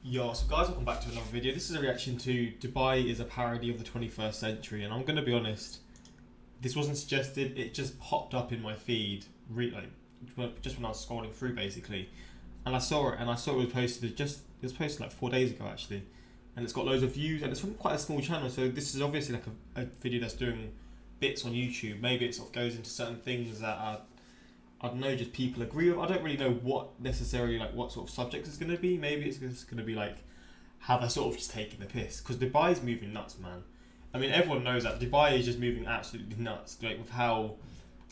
Yo, so guys, welcome back to another video. This is a reaction to Dubai is a parody of the 21st century, and I'm going to be honest, this wasn't suggested, it just popped up in my feed, just when I was scrolling through basically, and I saw it was posted it was posted like 4 days ago actually, and it's got loads of views, and it's from quite a small channel, so this is obviously like a video that's doing bits on YouTube. Maybe it sort of goes into certain things that are, I don't know, just people agree with. I don't really know what necessarily, like what sort of subject it's going to be. Maybe it's just going to be like how they're sort of just taking the piss, because Dubai's moving nuts, man. I mean, everyone knows that Dubai is just moving absolutely nuts, like with how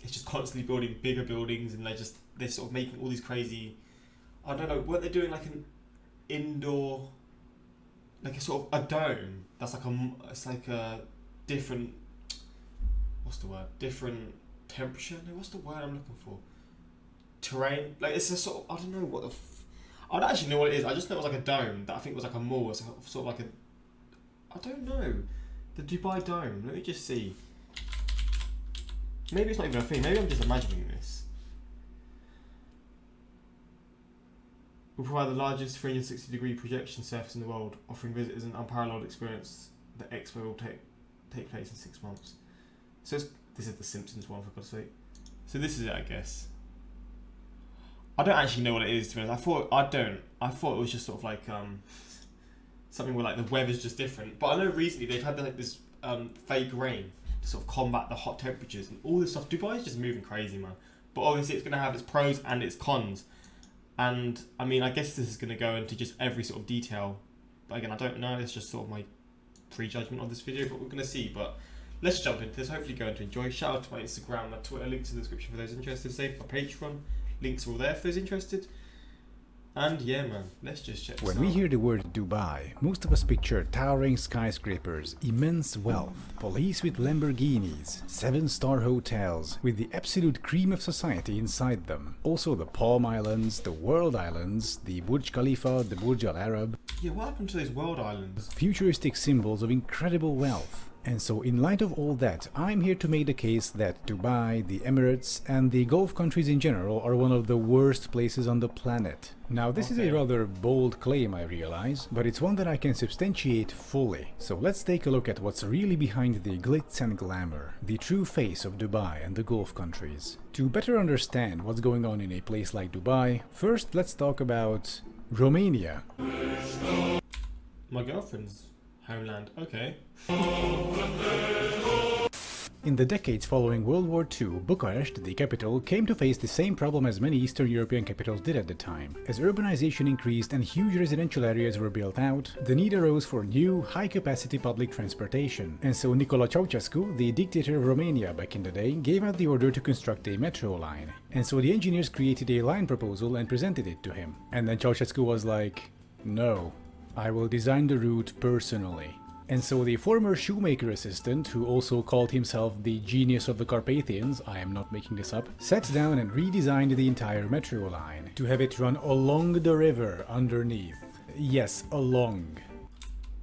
it's just constantly building bigger buildings, and they're sort of making all these crazy, I don't know, what they're doing, like an indoor, like a sort of a dome that's like it's like a different, what's the word, different temperature, no, what's the word I'm looking for, terrain, like it's a sort of, I don't know what the I don't actually know what it is. I just know it was like a dome that I think was like a mall. It's sort of like a, I don't know, the Dubai Dome. Let me just see. Maybe it's not even a thing. Maybe I'm just imagining this. We provide the largest 360-degree projection surface in the world, offering visitors an unparalleled experience. The expo will take place in 6 months. So this is the Simpsons one, for God's sake. So this is it, I guess. I don't actually know what it is, to be honest. I thought it was just sort of like something where like the weather's just different. But I know recently they've had like this fake rain to sort of combat the hot temperatures and all this stuff. Dubai is just moving crazy, man. But obviously it's going to have its pros and its cons. And I mean, I guess this is going to go into just every sort of detail. But again, I don't know. It's just sort of my prejudgment of this video, but we're going to see. But let's jump into this. Hopefully you're going to enjoy. Shout out to my Instagram, my Twitter, links in the description for those interested. Save my Patreon. Links are all there for those interested. And yeah, man, let's just check this out. When we hear the word Dubai, most of us picture towering skyscrapers, immense wealth, police with Lamborghinis, 7-star hotels with the absolute cream of society inside them. Also the Palm Islands, the World Islands, the Burj Khalifa, the Burj Al Arab. Yeah, what happened to those world islands? Futuristic symbols of incredible wealth. And so in light of all that, I'm here to make the case that Dubai, the Emirates, and the Gulf countries in general are one of the worst places on the planet. Now this is a rather bold claim, I realize, but it's one that I can substantiate fully. So let's take a look at what's really behind the glitz and glamour, the true face of Dubai and the Gulf countries. To better understand what's going on in a place like Dubai, first let's talk about Romania. My girlfriend's homeland, okay. In the decades following World War II, Bucharest, the capital, came to face the same problem as many Eastern European capitals did at the time. As urbanization increased and huge residential areas were built out, the need arose for new, high-capacity public transportation. And so Nicolae Ceausescu, the dictator of Romania back in the day, gave out the order to construct a metro line. And so the engineers created a line proposal and presented it to him. And then Ceausescu was like, "No, I will design the route personally." And so the former shoemaker assistant, who also called himself the genius of the Carpathians, I am not making this up, sat down and redesigned the entire metro line to have it run along the river underneath. Yes, along.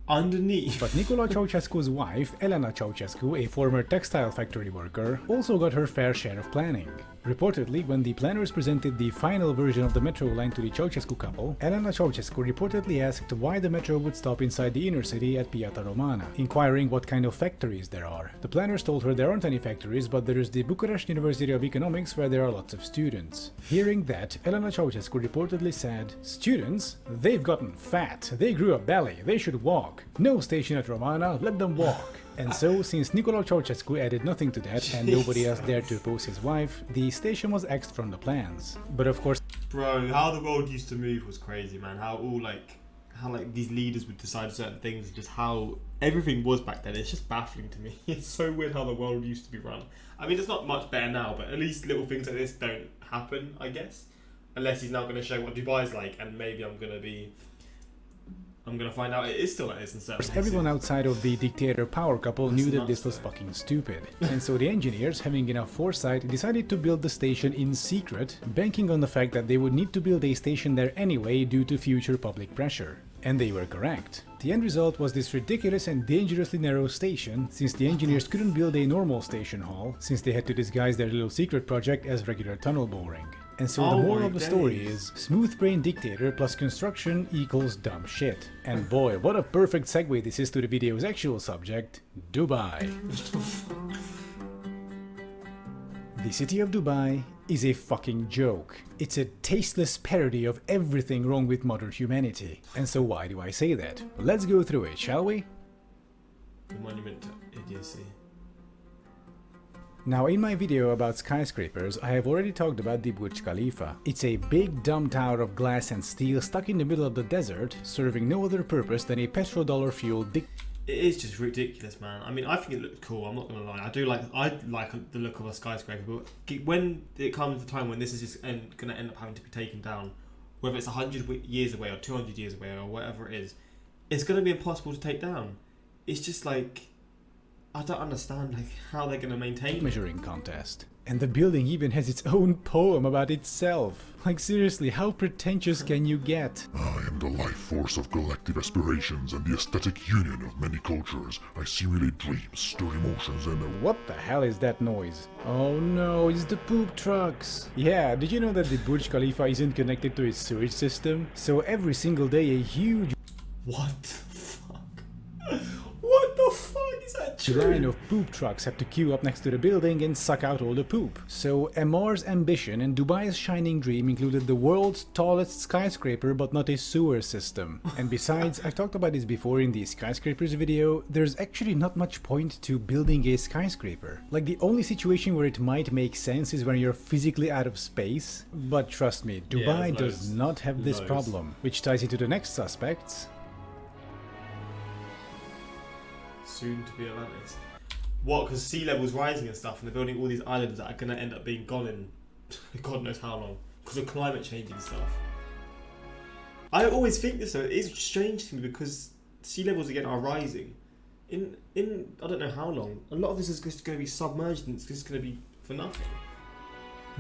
Underneath. But Nicolae Ceausescu's wife, Elena Ceausescu, a former textile factory worker, also got her fair share of planning. Reportedly, when the planners presented the final version of the metro line to the Ceausescu couple, Elena Ceausescu reportedly asked why the metro would stop inside the inner city at Piața Romana, inquiring what kind of factories there are. The planners told her there aren't any factories, but there is the Bucharest University of Economics where there are lots of students. Hearing that, Elena Ceausescu reportedly said, "Students? They've gotten fat, they grew a belly, they should walk. No station at Romana, let them walk." And so, since Nicolae Ceausescu added nothing to that and nobody else dared to oppose his wife, the station was axed from the plans. But of course, bro, how the world used to move was crazy, man. How these leaders would decide certain things, and just how everything was back then. It's just baffling to me. It's so weird how the world used to be run. I mean, it's not much better now, but at least little things like this don't happen, I guess. Unless he's now going to show what Dubai's like, and maybe I'm going to find out it is still like this in certain places. Everyone outside of the dictator power couple knew that this was fucking stupid. And so the engineers, having enough foresight, decided to build the station in secret, banking on the fact that they would need to build a station there anyway due to future public pressure. And they were correct. The end result was this ridiculous and dangerously narrow station, since the engineers couldn't build a normal station hall, since they had to disguise their little secret project as regular tunnel boring. And so the Oh moral my of the story days. is smooth brain dictator plus construction equals dumb shit. And boy, what a perfect segue this is to the video's actual subject, Dubai. The city of Dubai is a fucking joke. It's a tasteless parody of everything wrong with modern humanity. And so why do I say that? Let's go through it, shall we? The monument to idiocy. Now, in my video about skyscrapers, I have already talked about the Burj Khalifa. It's a big dumb tower of glass and steel stuck in the middle of the desert, serving no other purpose than a petrodollar fueled It is just ridiculous, man. I mean, I think it looks cool. I'm not gonna lie. I like the look of a skyscraper, but when it comes to the time when this is just gonna end up having to be taken down, whether it's 100 years away or 200 years away or whatever it is, it's gonna be impossible to take down. It's just like, I don't understand like how they're gonna maintain it. measuring contest. And the building even has its own poem about itself. Like seriously, how pretentious can you get? I am the life force of collective aspirations and the aesthetic union of many cultures. I simulate dreams, stir emotions, and What the hell is that noise? Oh no, it's the poop trucks. Yeah, did you know that the Burj Khalifa isn't connected to its sewage system? So every single day a huge What the fuck? What the fuck is that true? line of poop trucks have to queue up next to the building and suck out all the poop. So Ammar's ambition and Dubai's shining dream included the world's tallest skyscraper but not a sewer system. And besides, I've talked about this before in the skyscrapers video, there's actually not much point to building a skyscraper. Like the only situation where it might make sense is when you're physically out of space. But trust me, Dubai there's does loads. not have this Loads. problem. Which ties into the next suspects. Soon to be Atlantis. What? Because sea level's rising and stuff, and they're building all these islands that are going to end up being gone in God knows how long because of climate change and stuff. I always think this though. It is strange to me because sea levels again are rising. In I don't know how long. A lot of this is just going to be submerged and it's just going to be for nothing.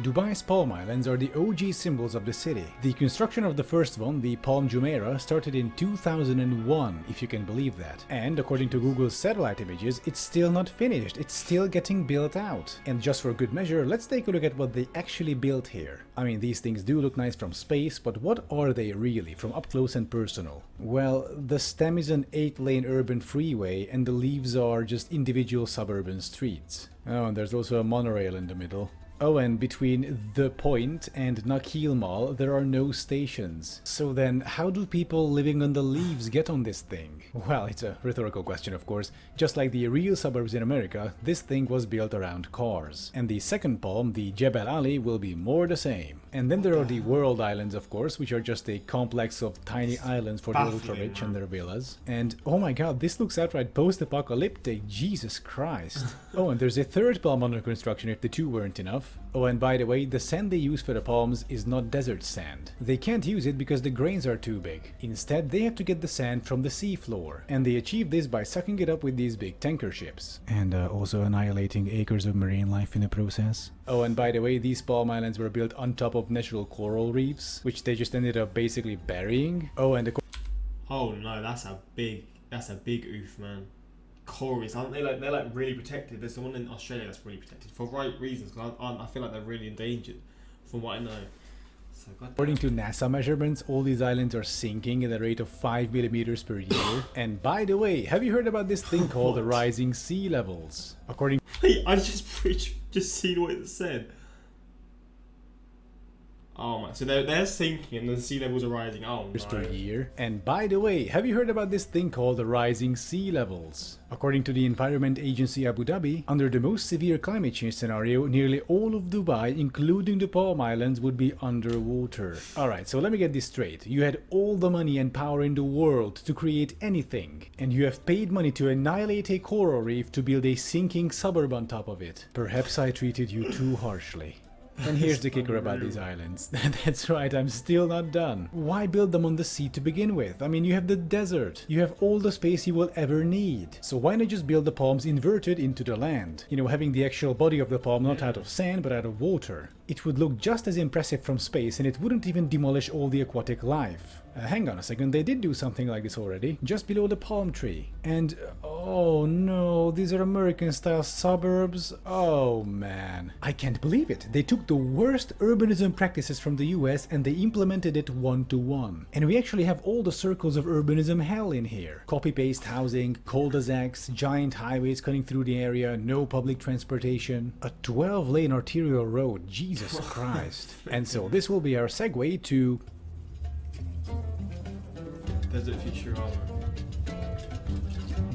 Dubai's Palm Islands are the OG symbols of the city. The construction of the first one, the Palm Jumeirah, started in 2001, if you can believe that. And according to Google's satellite images, it's still not finished, it's still getting built out. And just for good measure, let's take a look at what they actually built here. I mean, these things do look nice from space, but what are they really, from up close and personal? Well, the stem is an 8-lane urban freeway, and the leaves are just individual suburban streets. Oh, and there's also a monorail in the middle. Oh, and between The Point and Nakheel Mall, there are no stations. So then, how do people living on the leaves get on this thing? Well, it's a rhetorical question, of course. Just like the real suburbs in America, this thing was built around cars. And the second palm, the Jebel Ali, will be more the same. And then there are the World Islands, of course, which are just a complex of tiny islands for the ultra-rich and their villas. And oh my god, this looks outright post-apocalyptic, Jesus Christ. Oh, and there's a third palm under construction if the two weren't enough. Oh, and by the way, the sand they use for the palms is not desert sand. They can't use it because the grains are too big. Instead, they have to get the sand from the seafloor. And they achieve this by sucking it up with these big tanker ships. And also annihilating acres of marine life in the process. Oh, and by the way, these palm islands were built on top of natural coral reefs, which they just ended up basically burying. Oh, and Oh no, that's a big oof, man. Coral reefs, aren't they? They're like really protected. There's the one in Australia that's really protected for right reasons. Cause I feel like they're really endangered, from what I know. So according to NASA measurements, all these islands are sinking at a rate of 5 millimeters per year. And by the way, have you heard about this thing called the rising sea levels? According Wait, I just seen what it said. Oh my, so they're sinking and the sea levels are rising. Oh no. per year. And by the way, have you heard about this thing called the rising sea levels? According to the Environment Agency Abu Dhabi, under the most severe climate change scenario, nearly all of Dubai, including the Palm Islands, would be underwater. Alright, so let me get this straight. You had all the money and power in the world to create anything, and you have paid money to annihilate a coral reef to build a sinking suburb on top of it. Perhaps I treated you too harshly. And here's the kicker about these islands. That's right, I'm still not done. Why build them on the sea to begin with? I mean, you have the desert. You have all the space you will ever need. So why not just build the palms inverted into the land? You know, having the actual body of the palm not out of sand but out of water. It would look just as impressive from space, and it wouldn't even demolish all the aquatic life. Hang on a second, they did do something like this already, just below the palm tree. And oh no, these are American-style suburbs? Oh man. I can't believe it. They took the worst urbanism practices from the US and they implemented it one-to-one. And we actually have all the circles of urbanism hell in here. Copy-paste housing, cul-de-sacs, giant highways cutting through the area, no public transportation, a 12-lane arterial road, Jesus Christ. And so this will be our segue to... Desert Futurama.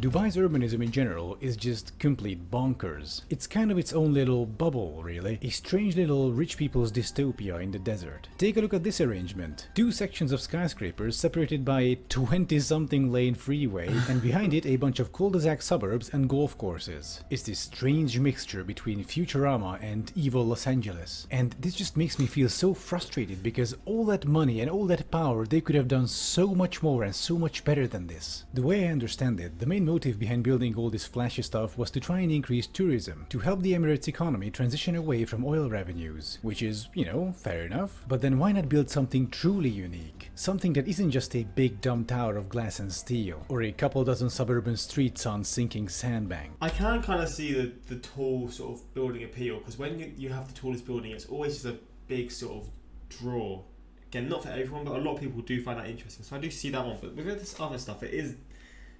Dubai's urbanism in general is just complete bonkers. It's kind of its own little bubble, really. A strange little rich people's dystopia in the desert. Take a look at this arrangement. 2 sections of skyscrapers separated by a 20-something lane freeway, and behind it a bunch of cul-de-sac suburbs and golf courses. It's this strange mixture between Futurama and evil Los Angeles. And this just makes me feel so frustrated because all that money and all that power, they could have done so much more and so much better than this. The way I understand it, the main motive behind building all this flashy stuff was to try and increase tourism, to help the Emirates economy transition away from oil revenues, which is, you know, fair enough. But then why not build something truly unique? Something that isn't just a big dumb tower of glass and steel, or a couple dozen suburban streets on sinking sandbank. I can kind of see the tall sort of building appeal, because when you have the tallest building, it's always just a big sort of draw. Again, not for everyone, but a lot of people do find that interesting. So I do see that one. But with this other stuff, it is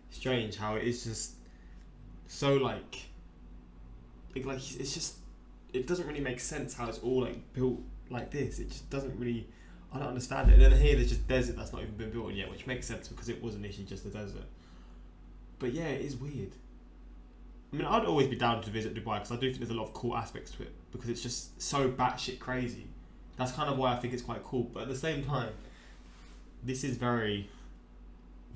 strange how it is just so like it's just, it doesn't really make sense how it's all like built like this. It just doesn't really, I don't understand it. And then here there's just desert that's not even been built yet, which makes sense because it was initially just a desert. But yeah, it is weird. I mean, I'd always be down to visit Dubai because I do think there's a lot of cool aspects to it because it's just so batshit crazy. That's kind of why I think it's quite cool. But at the same time, this is very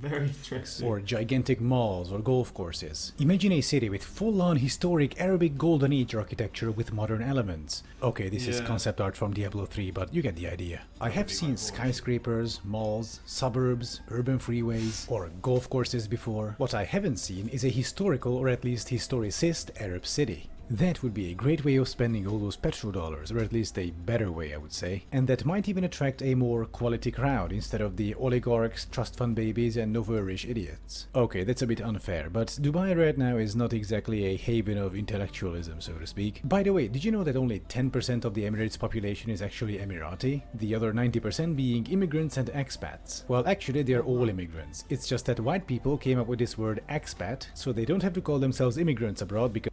interesting. Or gigantic malls or golf courses. Imagine a city with full-on historic Arabic Golden Age architecture with modern elements. Okay, this is concept art from Diablo 3, but you get the idea. I have seen skyscrapers, malls, suburbs, urban freeways, or golf courses before. What I haven't seen is a historical or at least historicist Arab city. That would be a great way of spending all those petrodollars, or at least a better way, I would say. And that might even attract a more quality crowd instead of the oligarchs, trust fund babies and nouveau-riche idiots. Okay, that's a bit unfair, but Dubai right now is not exactly a haven of intellectualism, so to speak. By the way, did you know that only 10% of the Emirates population is actually Emirati? The other 90% being immigrants and expats. Well, actually they are all immigrants. It's just that white people came up with this word expat, so they don't have to call themselves immigrants abroad because...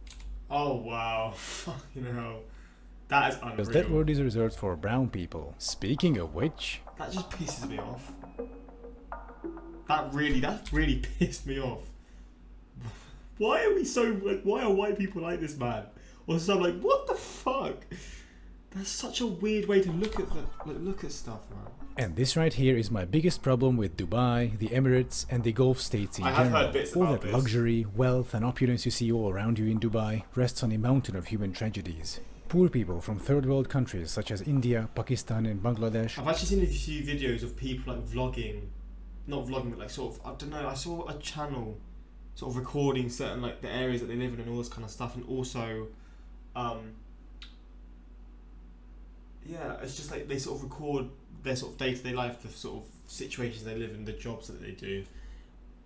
Oh wow, fucking hell. That is unreal. Because that word is reserved for brown people. Speaking of which... That just pisses me off. That really pissed me off. Why are we so, like, why are white people like this, man? Or so I'm like, what the fuck? That's such a weird way to look at stuff, man. And this right here is my biggest problem with Dubai, the Emirates, and the Gulf states in general. have heard bits all about that this. luxury, wealth, and opulence you see all around you in Dubai rests on a mountain of human tragedies. Poor people from third world countries such as India, Pakistan, and Bangladesh. I've actually seen a few videos of people like vlogging, not vlogging, but like sort of, I don't know, I saw a channel sort of recording certain like the areas that they live in and all this kind of stuff, and also, yeah, it's just like they sort of record their sort of day-to-day life, the sort of situations they live in, the jobs that they do,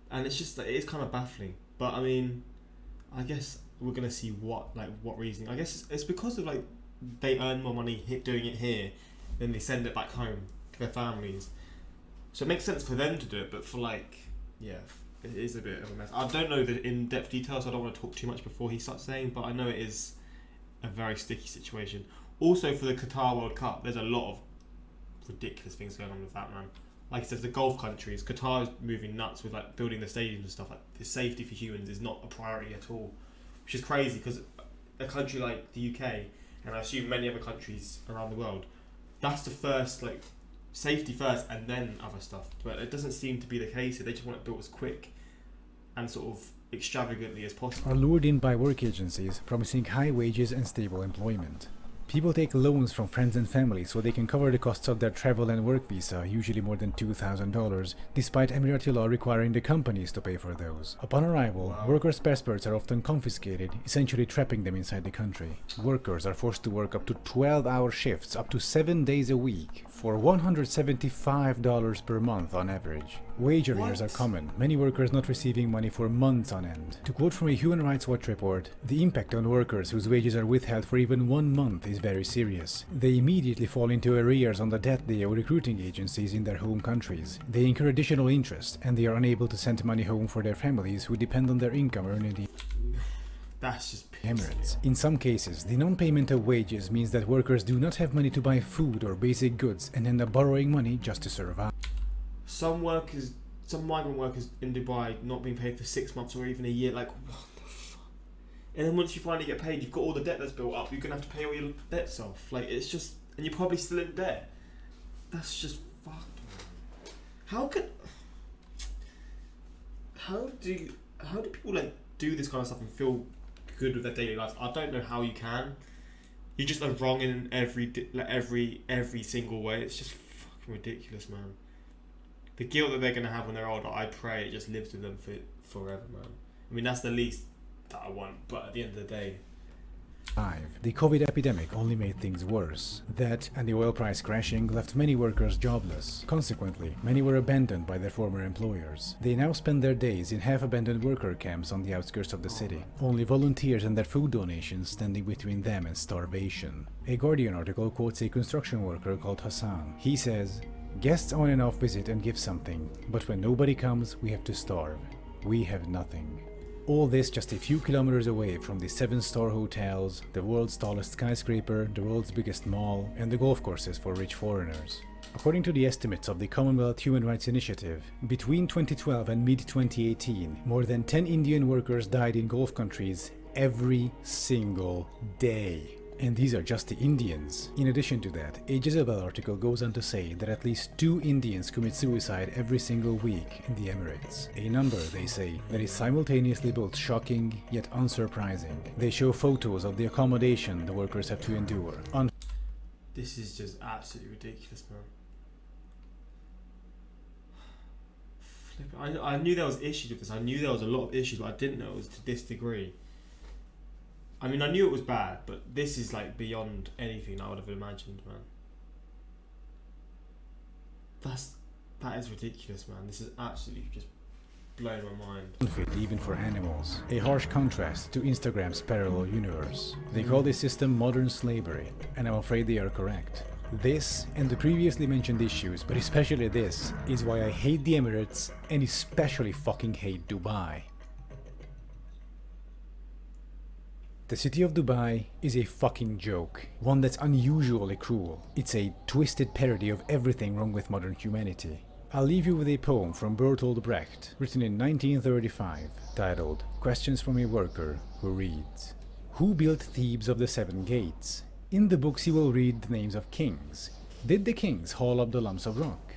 and it's just like, it is kind of baffling. But I mean, I guess we're gonna see what reasoning. I guess it's because of like they earn more money doing it here, then they send it back home to their families. So it makes sense for them to do it, but for like, yeah, it is a bit of a mess. I don't know the in-depth details, so I don't want to talk too much before he starts saying, but I know it is a very sticky situation. Also for the Qatar World Cup, there's a lot of ridiculous things going on with that, man. Like I said, the Gulf countries, Qatar is moving nuts with like building the stadiums and stuff. Like the safety for humans is not a priority at all, which is crazy because a country like the UK, and I assume many other countries around the world, that's the first, like, safety first and then other stuff. But it doesn't seem to be the case here. They just want it built as quick and sort of extravagantly as possible. Are lured in by work agencies promising high wages and stable employment. People take loans from friends and family so they can cover the costs of their travel and work visa, usually more than $2,000, despite Emirati law requiring the companies to pay for those. Upon arrival, workers' passports are often confiscated, essentially trapping them inside the country. Workers are forced to work up to 12-hour shifts, up to 7 days a week, for $175 per month on average. Wage arrears are common, many workers not receiving money for months on end. To quote from a Human Rights Watch report, the impact on workers whose wages are withheld for even 1 month is very serious. They immediately fall into arrears on the debt they owe recruiting agencies in their home countries. They incur additional interest, and they are unable to send money home for their families who depend on their income earned in the That's just Emirates. In some cases, the non-payment of wages means that workers do not have money to buy food or basic goods and end up borrowing money just to survive. some migrant workers in Dubai not being paid for 6 months or even a year. Like, what the fuck? And then once you finally get paid, you've got all the debt that's built up. You're gonna have to pay all your debts off. Like, it's just, and you're probably still in debt. That's just fucked. How do people like do this kind of stuff and feel good with their daily lives? I don't know how you can. You're just like wrong in every single way. It's just fucking ridiculous, man. The guilt that they're gonna have when they're older, I pray it just lives with them for forever, man. I mean, that's the least that I want. But at the end of the day, The COVID epidemic only made things worse. That and the oil price crashing left many workers jobless. Consequently, many were abandoned by their former employers. They now spend their days in half-abandoned worker camps on the outskirts of the city. Only volunteers and their food donations standing between them and starvation. A Guardian article quotes a construction worker called Hassan. He says, "Guests on and off visit and give something, but when nobody comes, we have to starve. We have nothing." All this just a few kilometers away from the 7-star hotels, the world's tallest skyscraper, the world's biggest mall, and the golf courses for rich foreigners. According to the estimates of the Commonwealth Human Rights Initiative, between 2012 and mid-2018, more than 10 Indian workers died in Gulf countries every single day. And these are just the Indians. In addition to that, a Jezebel article goes on to say that at least 2 Indians commit suicide every single week in the Emirates. A number, they say, that is simultaneously both shocking yet unsurprising. They show photos of the accommodation the workers have to endure. this is just absolutely ridiculous, man. I knew there was issues with this. I knew there was a lot of issues, but I didn't know it was to this degree. I mean, I knew it was bad, but this is like beyond anything I would have imagined, man. That is ridiculous, man. This is absolutely just blowing my mind. Unfit even for animals. A harsh contrast to Instagram's parallel universe. They call this system modern slavery, and I'm afraid they are correct. This and the previously mentioned issues, but especially this, is why I hate the Emirates and especially fucking hate Dubai. The city of Dubai is a fucking joke, one that's unusually cruel. It's a twisted parody of everything wrong with modern humanity. I'll leave you with a poem from Bertolt Brecht, written in 1935, titled Questions from a Worker, who reads, "Who built Thebes of the 7 gates? In the books you will read the names of kings. Did the kings haul up the lumps of rock?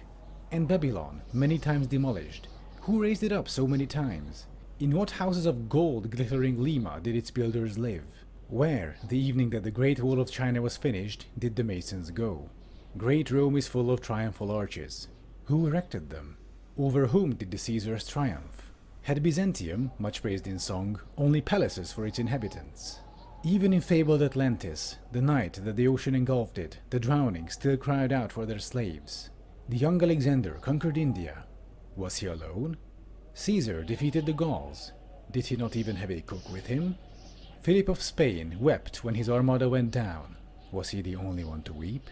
And Babylon, many times demolished, who raised it up so many times? In what houses of gold glittering Lima did its builders live? Where, the evening that the Great Wall of China was finished, did the masons go? Great Rome is full of triumphal arches. Who erected them? Over whom did the Caesars triumph? Had Byzantium, much praised in song, only palaces for its inhabitants? Even in fabled Atlantis, the night that the ocean engulfed it, the drowning still cried out for their slaves. The young Alexander conquered India. Was he alone? Caesar defeated the Gauls. Did he not even have a cook with him? Philip of Spain wept when his armada went down. Was he the only one to weep?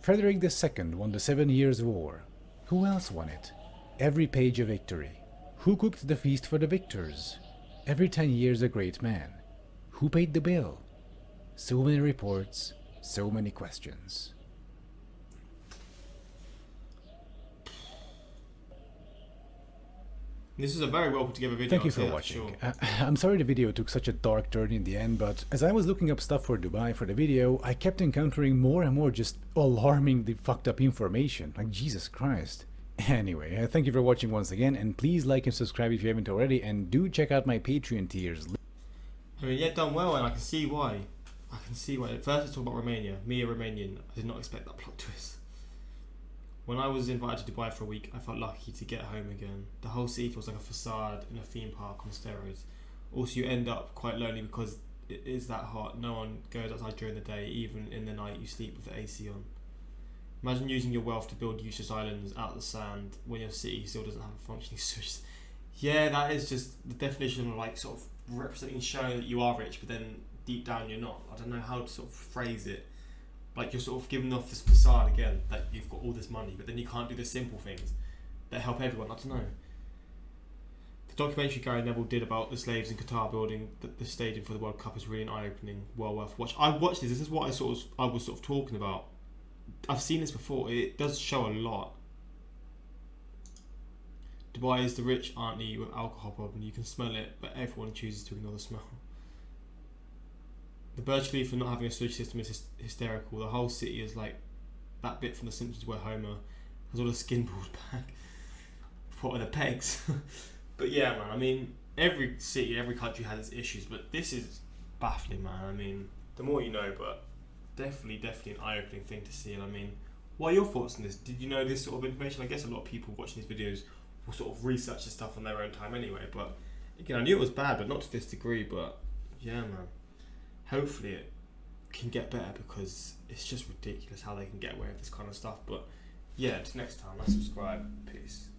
Frederick II won the 7 Years' War. Who else won it? Every page a victory. Who cooked the feast for the victors? Every 10 years a great man. Who paid the bill? So many reports, so many questions." This is a very well put together video. Thank you I'll for say that watching. sure. I'm sorry the video took such a dark turn in the end, but as I was looking up stuff for Dubai for the video, I kept encountering more and more just alarmingly fucked up information. Like, Jesus Christ. Anyway, thank you for watching once again, and please like and subscribe if you haven't already, and do check out my Patreon tiers. I mean, yeah, done well, and I can see why. I can see why. First, let's talk about Romania. Me, a Romanian, I did not expect that plot twist. When I was invited to Dubai for a week, I felt lucky to get home again. The whole city feels like a facade in a theme park on steroids. Also, you end up quite lonely because it is that hot. No one goes outside during the day. Even in the night, you sleep with the AC on. Imagine using your wealth to build useless islands out of the sand when your city still doesn't have a functioning sewage. Yeah, that is just the definition of like sort of representing, showing that you are rich, but then deep down you're not. I don't know how to sort of phrase it. Like you're sort of giving off this facade again that you've got all this money, but then you can't do the simple things that help everyone. I don't know. The documentary Gary Neville did about the slaves in Qatar building the stadium for the World Cup is really an eye-opening, well worth watch. I watched this. This is what I was sort of talking about. I've seen this before. It does show a lot. Dubai is the rich auntie with alcohol problem. You can smell it, but everyone chooses to ignore the smell. The Burj Khalifa not having a sewage system is hysterical. The whole city is like that bit from The Simpsons where Homer has all the skin pulled back. What are the pegs? But yeah, man, I mean, every city, every country has its issues, but this is baffling, man. I mean, the more you know, but definitely an eye-opening thing to see. And I mean, what are your thoughts on this? Did you know this sort of information? I guess a lot of people watching these videos will sort of research this stuff on their own time anyway. But again, I knew it was bad, but not to this degree. But yeah, man. Hopefully it can get better because it's just ridiculous how they can get away with this kind of stuff. But yeah, till next time, subscribe. Peace.